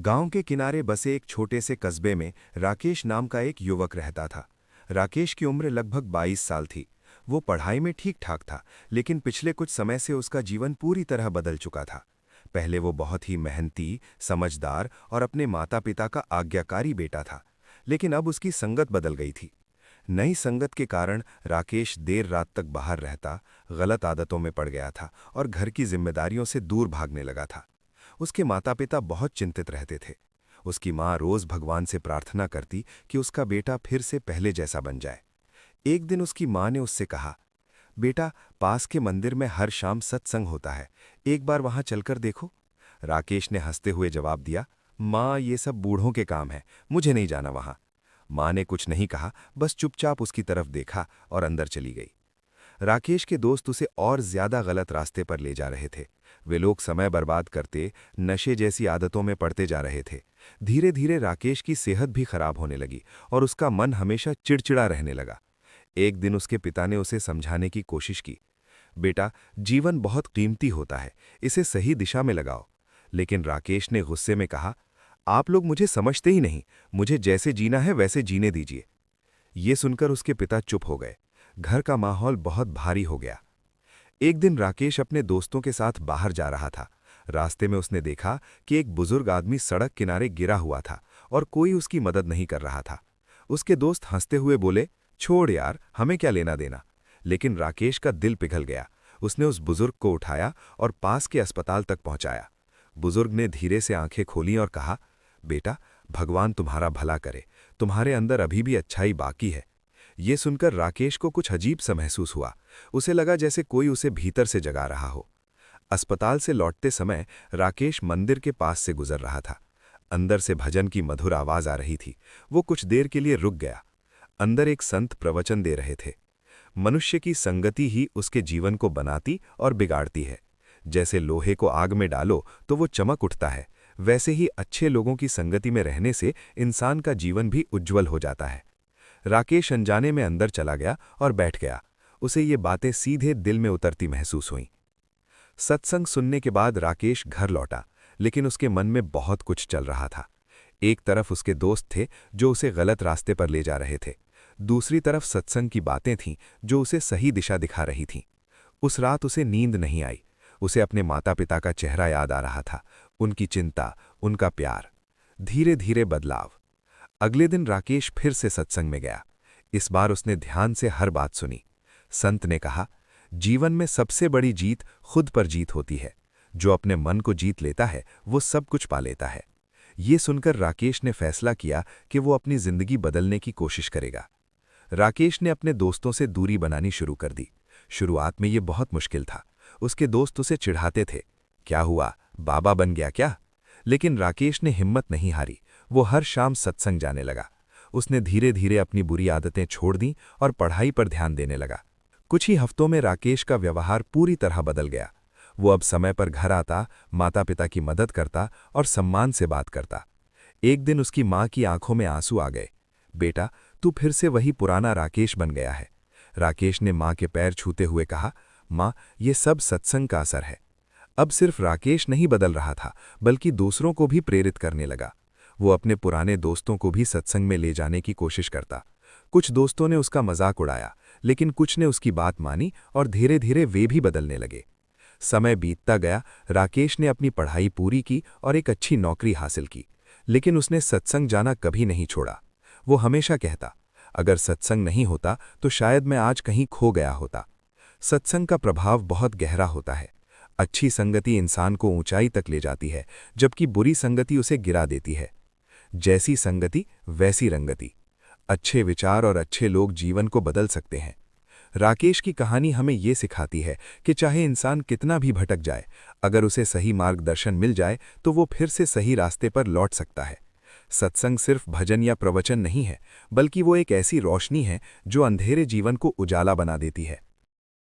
गांव के किनारे बसे एक छोटे से कस्बे में राकेश नाम का एक युवक रहता था। राकेश की उम्र लगभग 22 साल थी। वो पढ़ाई में ठीक ठाक था, लेकिन पिछले कुछ समय से उसका जीवन पूरी तरह बदल चुका था। पहले वो बहुत ही मेहनती, समझदार और अपने माता पिता का आज्ञाकारी बेटा था, लेकिन अब उसकी संगत बदल गई थी। नई संगत के कारण राकेश देर रात तक बाहर रहता, गलत आदतों में पड़ गया था और घर की जिम्मेदारियों से दूर भागने लगा था। उसके माता पिता बहुत चिंतित रहते थे। उसकी माँ रोज भगवान से प्रार्थना करती कि उसका बेटा फिर से पहले जैसा बन जाए। एक दिन उसकी माँ ने उससे कहा, बेटा, पास के मंदिर में हर शाम सत्संग होता है, एक बार वहां चलकर देखो। राकेश ने हंसते हुए जवाब दिया, माँ, ये सब बूढ़ों के काम है, मुझे नहीं जाना वहां। माँ ने कुछ नहीं कहा, बस चुपचाप उसकी तरफ देखा और अंदर चली गई। राकेश के दोस्त उसे और ज्यादा गलत रास्ते पर ले जा रहे थे। वे लोग समय बर्बाद करते, नशे जैसी आदतों में पड़ते जा रहे थे। धीरे धीरे राकेश की सेहत भी खराब होने लगी और उसका मन हमेशा चिड़चिड़ा रहने लगा। एक दिन उसके पिता ने उसे समझाने की कोशिश की, बेटा, जीवन बहुत कीमती होता है, इसे सही दिशा में लगाओ। लेकिन राकेश ने गुस्से में कहा, आप लोग मुझे समझते ही नहीं, मुझे जैसे जीना है वैसे जीने दीजिए। ये सुनकर उसके पिता चुप हो गए। घर का माहौल बहुत भारी हो गया। एक दिन राकेश अपने दोस्तों के साथ बाहर जा रहा था। रास्ते में उसने देखा कि एक बुजुर्ग आदमी सड़क किनारे गिरा हुआ था और कोई उसकी मदद नहीं कर रहा था। उसके दोस्त हंसते हुए बोले, छोड़ यार, हमें क्या लेना देना। लेकिन राकेश का दिल पिघल गया। उसने उस बुजुर्ग को उठाया और पास के अस्पताल तक पहुंचाया। बुजुर्ग ने धीरे से आंखें खोली और कहा, बेटा, भगवान तुम्हारा भला करे, तुम्हारे अंदर अभी भी अच्छाई बाकी है। ये सुनकर राकेश को कुछ अजीब सा महसूस हुआ। उसे लगा जैसे कोई उसे भीतर से जगा रहा हो। अस्पताल से लौटते समय राकेश मंदिर के पास से गुजर रहा था। अंदर से भजन की मधुर आवाज आ रही थी। वो कुछ देर के लिए रुक गया। अंदर एक संत प्रवचन दे रहे थे। मनुष्य की संगति ही उसके जीवन को बनाती और बिगाड़ती है। जैसे लोहे को आग में डालो तो वो चमक उठता है, वैसे ही अच्छे लोगों की संगति में रहने से इंसान का जीवन भी उज्ज्वल हो जाता है। राकेश अनजाने में अंदर चला गया और बैठ गया। उसे ये बातें सीधे दिल में उतरती महसूस हुईं। सत्संग सुनने के बाद राकेश घर लौटा, लेकिन उसके मन में बहुत कुछ चल रहा था। एक तरफ उसके दोस्त थे जो उसे गलत रास्ते पर ले जा रहे थे। दूसरी तरफ सत्संग की बातें थीं जो उसे सही दिशा दिखा रही थीं। उस रात उसे नींद नहीं आई। उसे अपने माता पिता का चेहरा याद आ रहा था, उनकी चिंता, उनका प्यार। धीरे धीरे बदलाव। अगले दिन राकेश फिर से सत्संग में गया। इस बार उसने ध्यान से हर बात सुनी। संत ने कहा, जीवन में सबसे बड़ी जीत खुद पर जीत होती है। जो अपने मन को जीत लेता है वो सब कुछ पा लेता है। ये सुनकर राकेश ने फैसला किया कि वो अपनी जिंदगी बदलने की कोशिश करेगा। राकेश ने अपने दोस्तों से दूरी बनानी शुरू कर दी। शुरुआत में ये बहुत मुश्किल था। उसके दोस्त उसे चिढ़ाते थे, क्या हुआ, बाबा बन गया क्या? लेकिन राकेश ने हिम्मत नहीं हारी। वो हर शाम सत्संग जाने लगा। उसने धीरे धीरे अपनी बुरी आदतें छोड़ दीं और पढ़ाई पर ध्यान देने लगा। कुछ ही हफ्तों में राकेश का व्यवहार पूरी तरह बदल गया। वो अब समय पर घर आता, माता पिता की मदद करता और सम्मान से बात करता। एक दिन उसकी माँ की आंखों में आंसू आ गए। बेटा, तू फिर से वही पुराना राकेश बन गया है। राकेश ने माँ के पैर छूते हुए कहा, माँ, ये सब सत्संग का असर है। अब सिर्फ राकेश नहीं बदल रहा था, बल्कि दूसरों को भी प्रेरित करने लगा। वो अपने पुराने दोस्तों को भी सत्संग में ले जाने की कोशिश करता। कुछ दोस्तों ने उसका मजाक उड़ाया, लेकिन कुछ ने उसकी बात मानी और धीरे धीरे वे भी बदलने लगे। समय बीतता गया। राकेश ने अपनी पढ़ाई पूरी की और एक अच्छी नौकरी हासिल की, लेकिन उसने सत्संग जाना कभी नहीं छोड़ा। वो हमेशा कहता, अगर सत्संग नहीं होता तो शायद मैं आज कहीं खो गया होता। सत्संग का प्रभाव बहुत गहरा होता है। अच्छी संगति इंसान को ऊंचाई तक ले जाती है, जबकि बुरी संगति उसे गिरा देती है। जैसी संगति वैसी रंगति। अच्छे विचार और अच्छे लोग जीवन को बदल सकते हैं। राकेश की कहानी हमें ये सिखाती है कि चाहे इंसान कितना भी भटक जाए, अगर उसे सही मार्गदर्शन मिल जाए तो वो फिर से सही रास्ते पर लौट सकता है। सत्संग सिर्फ भजन या प्रवचन नहीं है, बल्कि वो एक ऐसी रोशनी है जो अंधेरे जीवन को उजाला बना देती है।